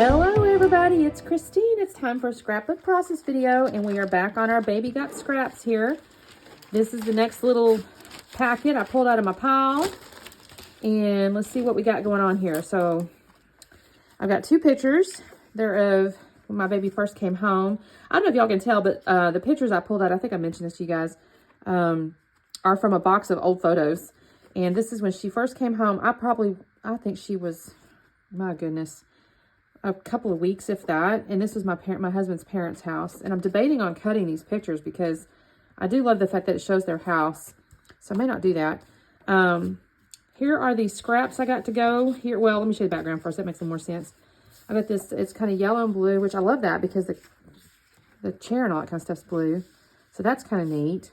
Hello everybody, it's Christine. It's time for a scrapbook process video, and we are back on our Baby Got Scraps here. This is the next little packet I pulled out of my pile, and let's see what we got going on here. So I've got two pictures. They're of when my baby first came home. I don't know if y'all can tell, but the pictures I pulled out, I think I mentioned this to you guys, are from a box of old photos. And this is when she first came home. I think she was, my goodness, a couple of weeks, if that. And this was my husband's parents' house. And I'm debating on cutting these pictures because I do love the fact that it shows their house. So I may not do that. Here are the scraps I got to go here. Well, let me show you the background first. That makes some more sense. I got this, it's kind of yellow and blue, which I love that because the chair and all that kind of stuff's blue. So that's kind of neat.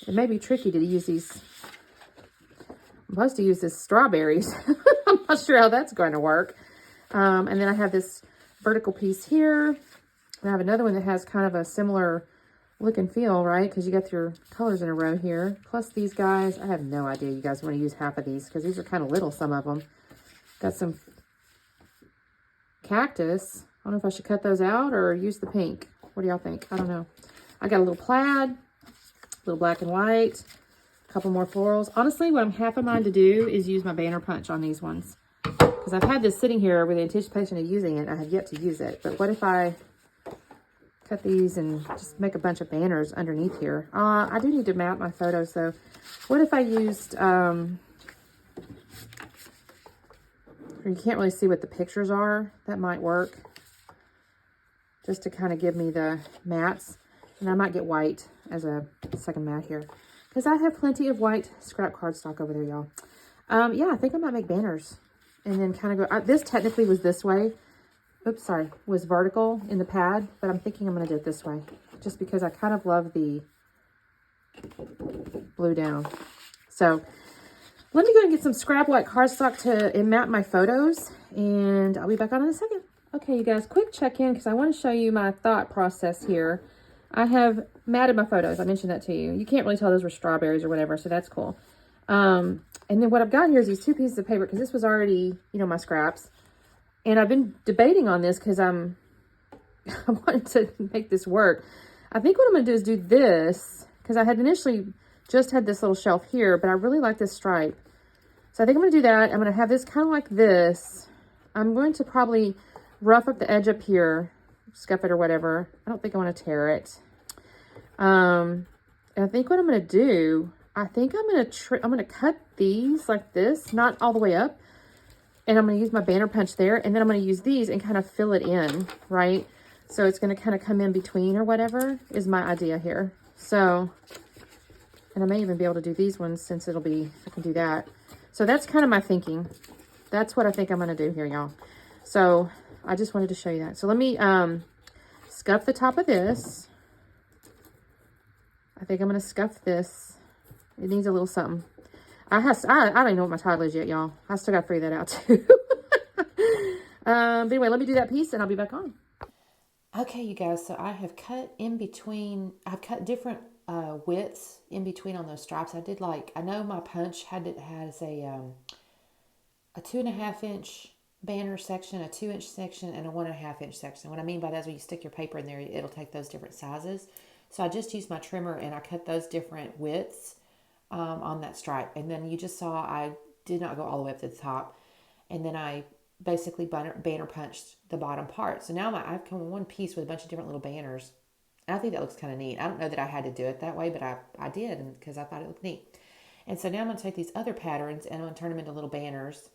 It may be tricky to use these. I'm supposed to use this strawberries. I'm not sure how that's going to work. And then I have this vertical piece here. And I have another one that has kind of a similar look and feel, right? Because you got your colors in a row here. Plus these guys, I have no idea you guys want to use half of these because these are kind of little, some of them. Got some cactus. I don't know if I should cut those out or use the pink. What do y'all think? I don't know. I got a little plaid, a little black and white, a couple more florals. Honestly, what I'm half in mind to do is use my banner punch on these ones. Because I've had this sitting here with the anticipation of using it. I have yet to use it. But what if I cut these and just make a bunch of banners underneath here? I do need to mount my photos, though. What if I used, you can't really see what the pictures are. That might work. Just to kind of give me the mats. And I might get white as a second mat here. Because I have plenty of white scrap cardstock over there, y'all. Yeah, I think I might make banners. And then kind of go, this technically was this way. Oops, sorry, was vertical in the pad, but I'm thinking I'm going to do it this way. Just because I kind of love the blue down. So, let me go and get some scrap white cardstock to map my photos, and I'll be back on in a second. Okay, you guys, quick check-in, because I want to show you my thought process here. I have matted my photos. I mentioned that to you. You can't really tell those were strawberries or whatever, so that's cool. And then what I've got here is these two pieces of paper, because this was already, you know, my scraps. And I've been debating on this because I wanted to make this work. I think what I'm going to do is do this, because I had initially just had this little shelf here, but I really like this stripe. So I think I'm going to do that. I'm going to have this kind of like this. I'm going to probably rough up the edge up here, scuff it or whatever. I don't think I want to tear it. And I think what I'm going to do, I think I'm going to cut these like this, not all the way up. And I'm going to use my banner punch there. And then I'm going to use these and kind of fill it in, right? So it's going to kind of come in between or whatever is my idea here. So, and I may even be able to do these ones since I can do that. So that's kind of my thinking. That's what I think I'm going to do here, y'all. So I just wanted to show you that. So let me scuff the top of this. I think I'm going to scuff this. It needs a little something. I don't even know what my title is yet, y'all. I still got to figure that out, too. But anyway, let me do that piece, and I'll be back on. Okay, you guys, so I have cut in between. I've cut different widths in between on those stripes. I know my punch has a 2.5 inch banner section, a 2-inch section, and a 1.5 inch section. What I mean by that is when you stick your paper in there, it'll take those different sizes. So I just used my trimmer, and I cut those different widths on that stripe. And then you just saw I did not go all the way up to the top. And then I basically banner punched the bottom part. So now I've come in one piece with a bunch of different little banners. And I think that looks kind of neat. I don't know that I had to do it that way, but I did because I thought it looked neat. And so now I'm going to take these other patterns and I'm going to turn them into little banners.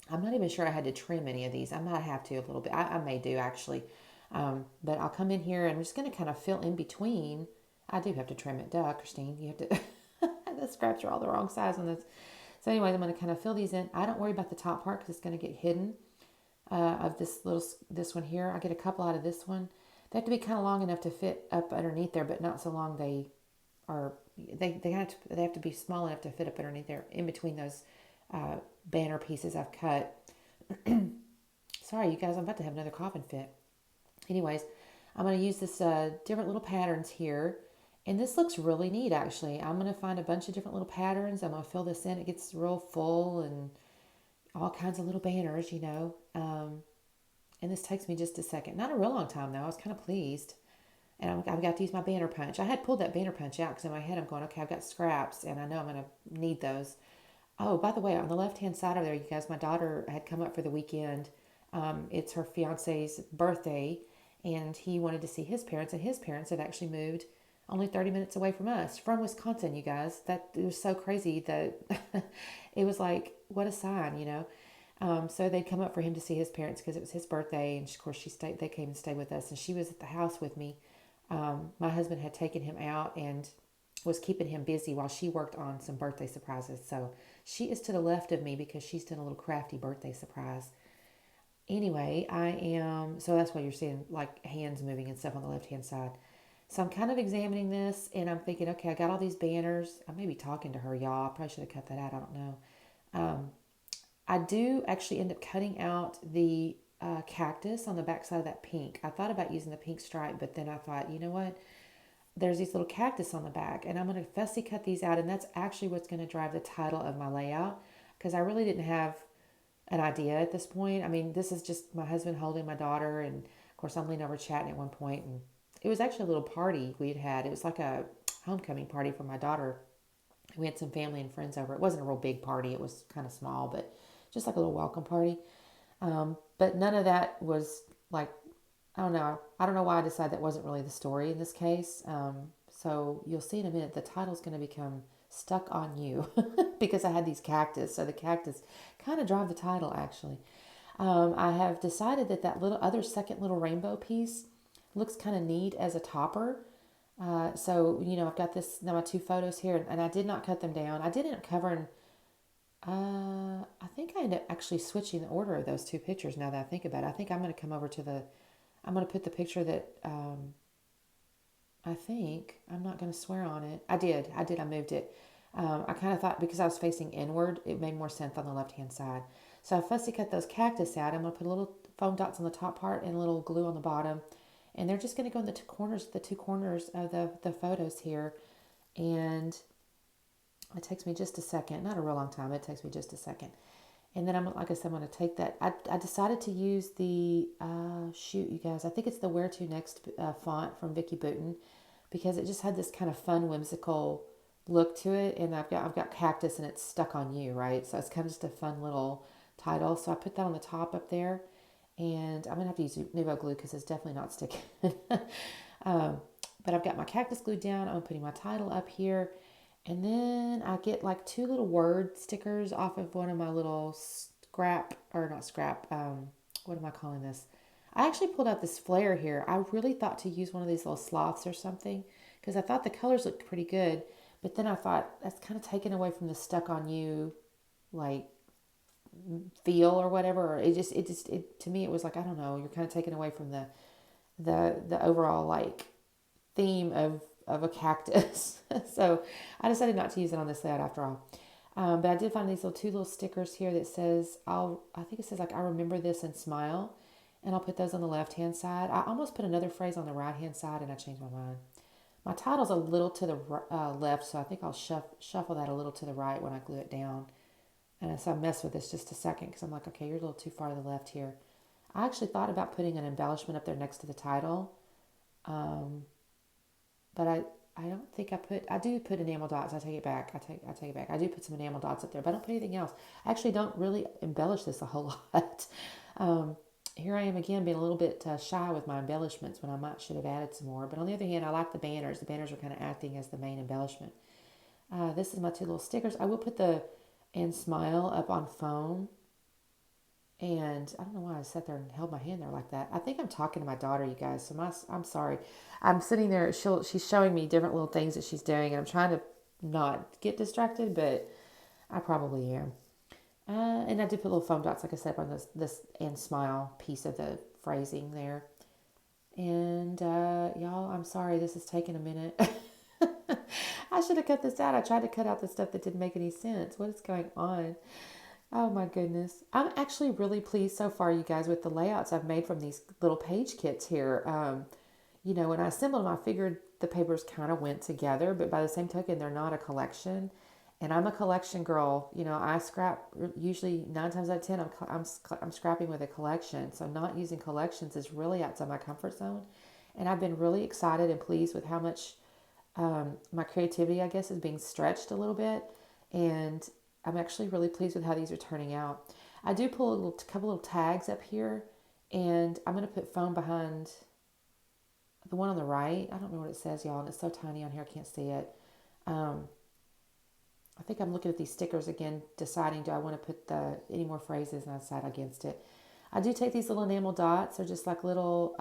I'm not even sure I had to trim any of these. I might have to a little bit. I may do actually. But I'll come in here and I'm just going to kind of fill in between. I do have to trim it. Duh, Christine. You have to... The scraps are all the wrong size on this. So anyways, I'm going to kind of fill these in. I don't worry about the top part because it's going to get hidden of this one here. I get a couple out of this one. They have to be kind of long enough to fit up underneath there, but not so long they have to be small enough to fit up underneath there in between those banner pieces I've cut. Sorry, you guys, I'm about to have another coughing fit. Anyways, I'm going to use this different little patterns here. And this looks really neat, actually. I'm going to find a bunch of different little patterns. I'm going to fill this in. It gets real full and all kinds of little banners, you know. And this takes me just a second. Not a real long time, though. I was kind of pleased. And I've got to use my banner punch. I had pulled that banner punch out because in my head I'm going, okay, I've got scraps and I know I'm going to need those. Oh, by the way, on the left-hand side of there, you guys, my daughter had come up for the weekend. It's her fiance's birthday, and he wanted to see his parents, and his parents have actually moved only 30 minutes away from us, from Wisconsin, you guys. That it was so crazy that it was like, what a sign, you know. So they'd come up for him to see his parents because it was his birthday, and of course they came and stayed with us, and she was at the house with me. My husband had taken him out and was keeping him busy while she worked on some birthday surprises. So she is to the left of me because she's done a little crafty birthday surprise. Anyway, so that's why you're seeing like hands moving and stuff on the left hand side. So I'm kind of examining this and I'm thinking, okay, I got all these banners. I may be talking to her, y'all. I probably should have cut that out. I don't know. I do actually end up cutting out the cactus on the back side of that pink. I thought about using the pink stripe, but then I thought, you know what? There's these little cactus on the back, and I'm going to fussy cut these out, and that's actually what's going to drive the title of my layout, because I really didn't have an idea at this point. I mean, this is just my husband holding my daughter, and of course I'm leaning over chatting at one point, and it was actually a little party we had had. It was like a homecoming party for my daughter. We had some family and friends over. It wasn't a real big party. It was kind of small, but just like a little welcome party. But none of that was like, I don't know. I don't know why I decided that wasn't really the story in this case. So you'll see in a minute, the title's going to become Stuck on You because I had these cactus. So the cactus kind of drive the title actually. I have decided that that little other second little rainbow piece looks kind of neat as a topper. So, you know, I've got this, now my two photos here, and I did not cut them down. I did end up covering, I think I ended up actually switching the order of those two pictures now that I think about it. I think I'm going to come over to I'm going to put the picture that, I think, I'm not going to swear on it. I did, I moved it. I kind of thought because I was facing inward, it made more sense on the left-hand side. So I fussy cut those cactus out. I'm going to put little foam dots on the top part and a little glue on the bottom. And they're just going to go in the two corners of the photos here. And it takes me just a second, not a real long time. It takes me just a second. And then like I said, I'm going to take that. I decided to use the, shoot, you guys, I think it's the Where To Next font from Meggy Blethen because it just had this kind of fun, whimsical look to it. And I've got cactus and it's Stuck on You, right? So it's kind of just a fun little title. So I put that on the top up there. And I'm going to have to use Nuvo glue because it's definitely not sticking. But I've got my cactus glued down. I'm putting my title up here. And then I get like two little word stickers off of one of my little what am I calling this? I actually pulled out this flare here. I really thought to use one of these little sloths or something because I thought the colors looked pretty good. But then I thought that's kind of taken away from the Stuck on You, like, feel or whatever. It to me it was like, I don't know, you're kind of taken away from the overall like theme of a cactus. So I decided not to use it on this layout after all. But I did find these two little stickers here that says I think it says like I remember this and smile, and I'll put those on the left hand side. I almost put another phrase on the right hand side and I changed my mind. My title's a little to the left, so I think I'll shuffle that a little to the right when I glue it down. And so I messed with this just a second because I'm like, okay, you're a little too far to the left here. I actually thought about putting an embellishment up there next to the title. But I don't think I do put enamel dots. I take it back. I take it back. I do put some enamel dots up there, but I don't put anything else. I actually don't really embellish this a whole lot. Here I am again being a little bit shy with my embellishments when I should have added some more. But on the other hand, I like the banners. The banners are kind of acting as the main embellishment. This is my two little stickers. I will put the and smile up on foam. And I don't know why I sat there and held my hand there like that. I think I'm talking to my daughter, you guys. So I'm sorry. I'm sitting there. She's showing me different little things that she's doing. And I'm trying to not get distracted, but I probably am. And I did put little foam dots, like I said, on this and smile piece of the phrasing there. And y'all, I'm sorry. This is taking a minute. I should have cut this out. I tried to cut out the stuff that didn't make any sense. What is going on? Oh my goodness. I'm actually really pleased so far, you guys, with the layouts I've made from these little page kits here. You know, when I assembled them, I figured the papers kind of went together, but by the same token, they're not a collection. And I'm a collection girl. You know, I scrap usually 9 times out of 10. I'm scrapping with a collection. So not using collections is really outside my comfort zone. And I've been really excited and pleased with how much my creativity, I guess, is being stretched a little bit. And I'm actually really pleased with how these are turning out. I do pull a couple little tags up here, and I'm going to put foam behind the one on the right. I don't know what it says, y'all, and it's so tiny on here I can't see it. Um, I think I'm looking at these stickers again, deciding do I want to put any more phrases, and I decide against it. I do take these little enamel dots. They're just like little,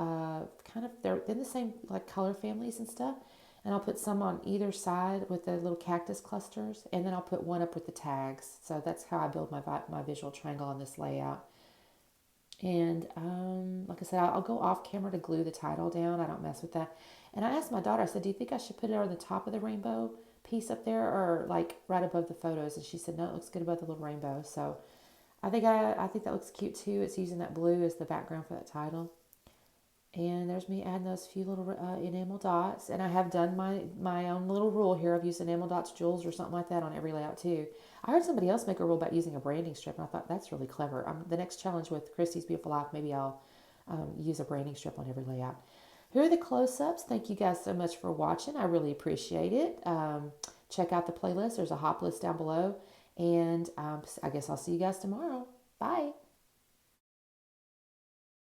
they're in the same like color families and stuff. And I'll put some on either side with the little cactus clusters, and then I'll put one up with the tags. So that's how I build my visual triangle on this layout. And like I said, I'll go off camera to glue the title down. I don't mess with that. And I asked my daughter, I said, do you think I should put it on the top of the rainbow piece up there or like right above the photos? And she said, no, it looks good above the little rainbow. So I think that looks cute too. It's using that blue as the background for that title. And there's me adding those few little enamel dots. And I have done my own little rule here. I've used enamel dots, jewels, or something like that on every layout too. I heard somebody else make a rule about using a branding strip, and I thought that's really clever. The next challenge with Christy's Beautiful Life, maybe I'll use a branding strip on every layout. Here are the close-ups. Thank you guys so much for watching. I really appreciate it. Check out the playlist. There's a hop list down below. And I guess I'll see you guys tomorrow. Bye.